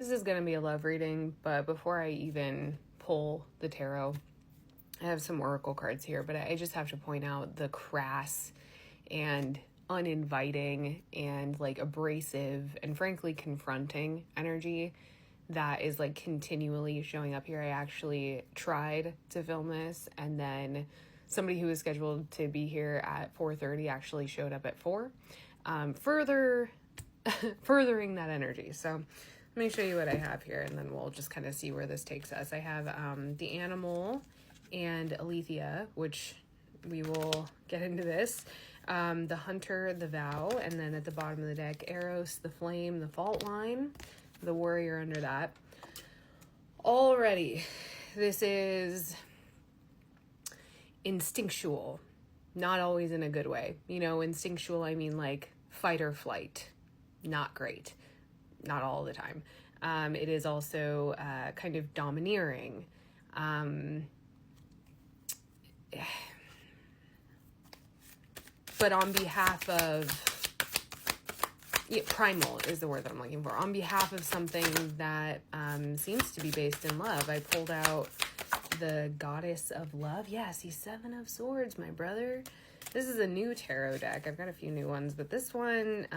This is going to be a love reading, but before I even pull the tarot, I have some oracle cards here, but I just have to point out the crass and uninviting and like abrasive and frankly confronting energy that is like continually showing up here. I actually tried to film this, and then somebody who was scheduled to be here at 4:30 actually showed up at 4, furthering that energy. So let me show you what I have here, and then we'll just kind of see where this takes us. I have the Animal and Alethea, which we will get into this. The Hunter, the Vow, and then at the bottom of the deck, Eros, the Flame, the Fault Line, the Warrior under that. Already, this is instinctual, not always in a good way. You know, instinctual, I mean like fight or flight. Not great. Not all the time. It is also kind of domineering. But on behalf of, primal is the word that I'm looking for. On behalf of something that seems to be based in love, I pulled out the Goddess of Love. Yeah, see, 7 of Swords, my brother. This is a new tarot deck. I've got a few new ones, but this one,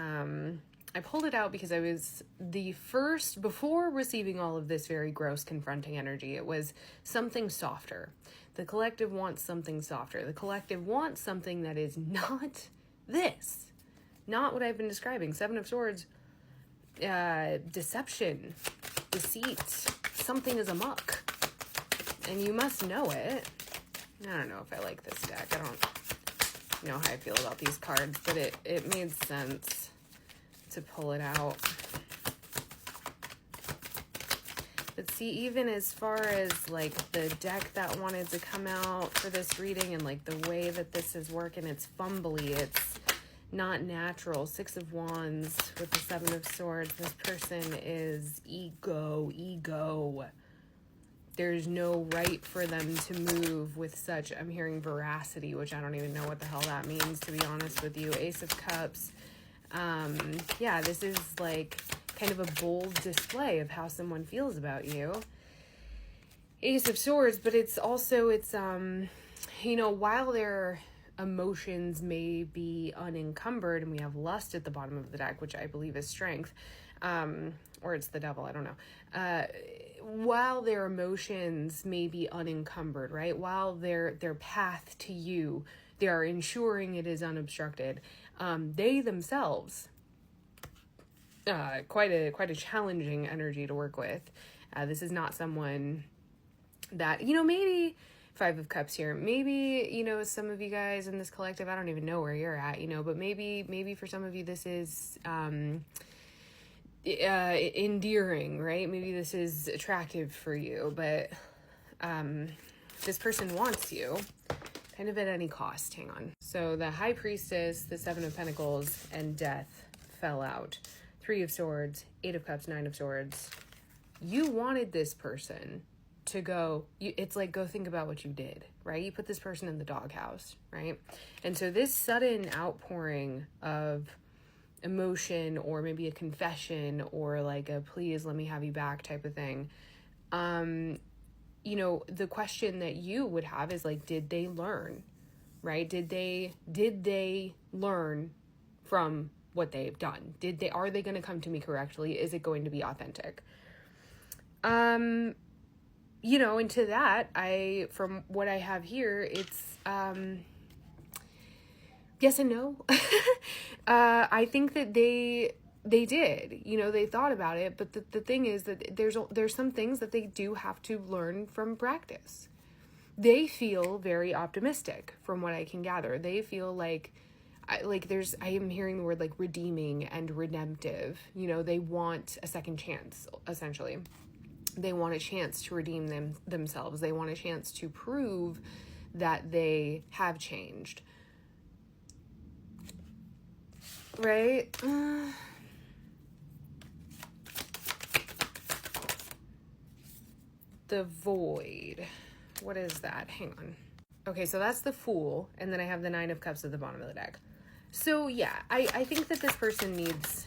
I pulled it out because I was the first, before receiving all of this very gross, confronting energy, it was something softer. The collective wants something softer. The collective wants something that is not this. Not what I've been describing. 7 of Swords, deception, deceit, something is amok. And you must know it. I don't know if I like this deck. I don't know how I feel about these cards, but it made sense to pull it out. But see, even as far as like the deck that wanted to come out for this reading and like the way that this is working, it's fumbly, it's not natural. 6 of Wands with the 7 of Swords. This person is ego. There's no right for them to move with such, I'm hearing veracity, which I don't even know what the hell that means, to be honest with you. Ace of Cups. Yeah, this is like kind of a bold display of how someone feels about you. Ace of Swords, but it's also, you know, while their emotions may be unencumbered, and we have Lust at the bottom of the deck, which I believe is Strength, or it's the Devil, I don't know. While their emotions may be unencumbered, right? While their path to you, they are ensuring it is unobstructed. They themselves, quite a challenging energy to work with. This is not someone that, you know, maybe 5 of Cups here. Maybe, you know, some of you guys in this collective, I don't even know where you're at, you know, but maybe for some of you this is endearing, right? Maybe this is attractive for you, but this person wants you kind of at any cost. Hang on. So the High Priestess, the 7 of Pentacles, and Death fell out. 3 of Swords, 8 of Cups, 9 of Swords. You wanted this person to go, it's like, go think about what you did, right? You put this person in the doghouse, right? And so this sudden outpouring of emotion, or maybe a confession, or like a please let me have you back type of thing, you know, the question that you would have is like, did they learn, right? Did they learn from what they've done? Are they going to come to me correctly? Is it going to be authentic? You know, and to that, from what I have here, it's, yes and no. I think that they did, you know, they thought about it, but the thing is that there's some things that they do have to learn from practice. They feel very optimistic from what I can gather. They feel like I am hearing the word like redeeming and redemptive. You know, they want a second chance, essentially. They want a chance to redeem themselves. They want a chance to prove that they have changed. Right? The Void. What is that? Hang on. Okay, so that's the Fool, and then I have the 9 of Cups at the bottom of the deck. So yeah, I think that this person needs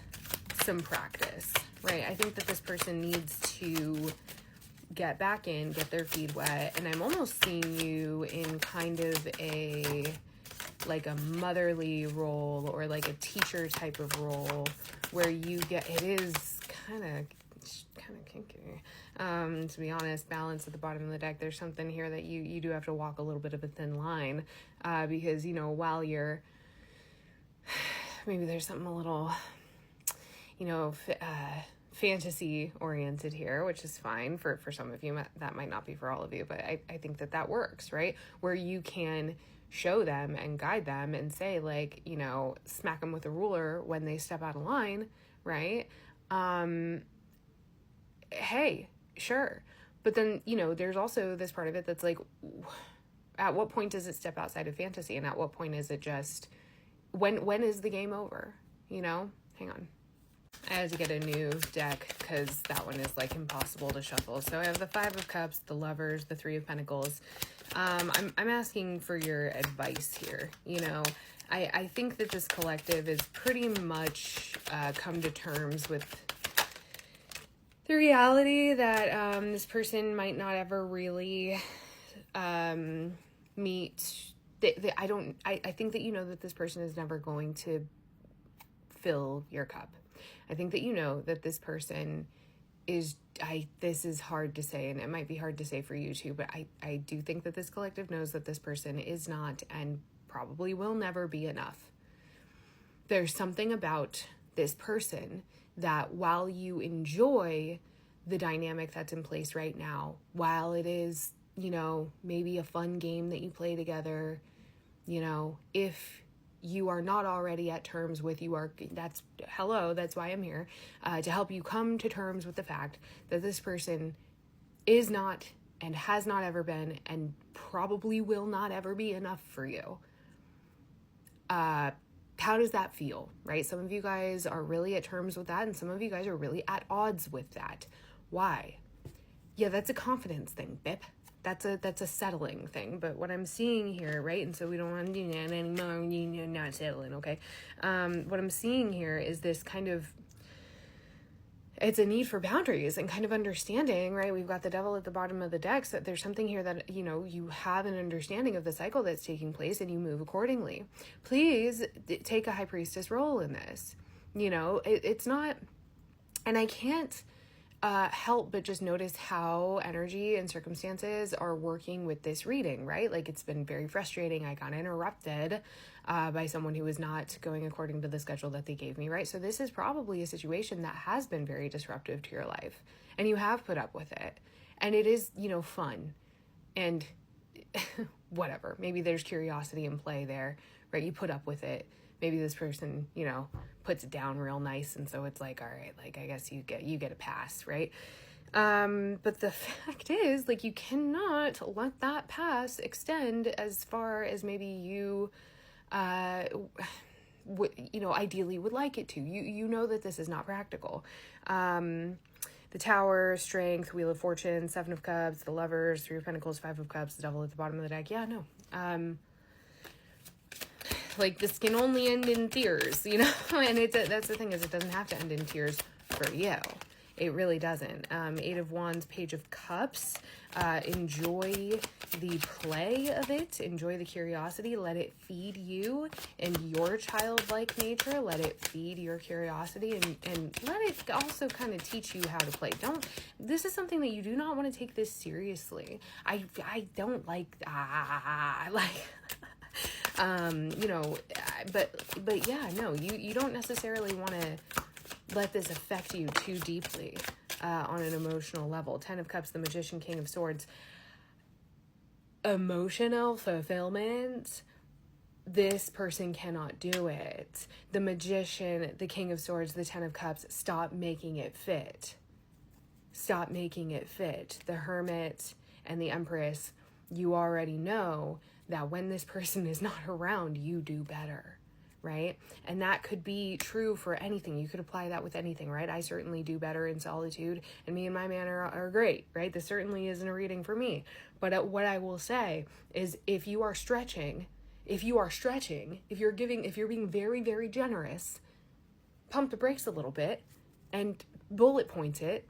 some practice, right? I think that this person needs to get back in, get their feet wet. And I'm almost seeing you in kind of like a motherly role or like a teacher type of role where you get, it is kind of kinky. To be honest, balance at the bottom of the deck. There's something here that you do have to walk a little bit of a thin line, because, you know, while you're, maybe there's something a little, you know, fantasy oriented here, which is fine for some of you. That might not be for all of you, but I think that works, right? Where you can show them and guide them and say, like, you know, smack them with a ruler when they step out of line, right? Hey, sure. But then, you know, there's also this part of it that's like, at what point does it step outside of fantasy? And at what point is it just, when is the game over? You know? Hang on. I had to get a new deck because that one is like impossible to shuffle. So I have the 5 of Cups, the Lovers, the 3 of Pentacles. I'm asking for your advice here. You know, I think that this collective is pretty much come to terms with the reality that this person might not ever really meet. I think that you know that this person is never going to fill your cup. I think that you know that this person is, this is hard to say, and it might be hard to say for you too, but I do think that this collective knows that this person is not and probably will never be enough. There's something about this person that while you enjoy the dynamic that's in place right now, while it is, you know, maybe a fun game that you play together, you know, if you are not already at terms with, that's why I'm here, to help you come to terms with the fact that this person is not and has not ever been and probably will not ever be enough for you. How does that feel, right? Some of you guys are really at terms with that, and some of you guys are really at odds with that. Why? Yeah, that's a confidence thing, babe. That's a settling thing. But what I'm seeing here, right? And so we don't want to do that anymore. You're not settling, okay? What I'm seeing here is this kind of, it's a need for boundaries and kind of understanding, right? We've got the Devil at the bottom of the deck, so there's something here that, you know, you have an understanding of the cycle that's taking place and you move accordingly. Please take a High Priestess role in this. You know, it's not, and I can't help but just notice how energy and circumstances are working with this reading, right? Like, it's been very frustrating. I got interrupted by someone who was not going according to the schedule that they gave me, right? So this is probably a situation that has been very disruptive to your life, and you have put up with it, and it is, you know, fun and whatever. Maybe there's curiosity in play there, right? You put up with it. Maybe this person, you know, puts it down real nice, and so it's like, all right, like, I guess you get a pass, right? But the fact is, like, you cannot let that pass extend as far as maybe you, you know, ideally would like it to. You know that this is not practical. The Tower, Strength, Wheel of Fortune, 7 of Cups, the Lovers, 3 of Pentacles, 5 of Cups, the Devil at the bottom of the deck. Yeah, no. Like, this can only end in tears, you know? And that's the thing, is it doesn't have to end in tears for you. It really doesn't. 8 of Wands, Page of Cups. Enjoy the play of it. Enjoy the curiosity. Let it feed you and your childlike nature. Let it feed your curiosity, and let it also kind of teach you how to play. This is something that you do not want to take this seriously. I don't like, you know, but yeah, no, you don't necessarily want to let this affect you too deeply on an emotional level. 10 of Cups, the Magician, King of Swords. Emotional fulfillment, this person cannot do it. The Magician, the King of Swords, the 10 of Cups, stop making it fit. Stop making it fit. The Hermit and the Empress, you already know that when this person is not around, you do better, right? And that could be true for anything. You could apply that with anything, right? I certainly do better in solitude, and me and my man are great, right? This certainly isn't a reading for me. But what I will say is, if you are stretching, if you're being very, very generous, pump the brakes a little bit and bullet point it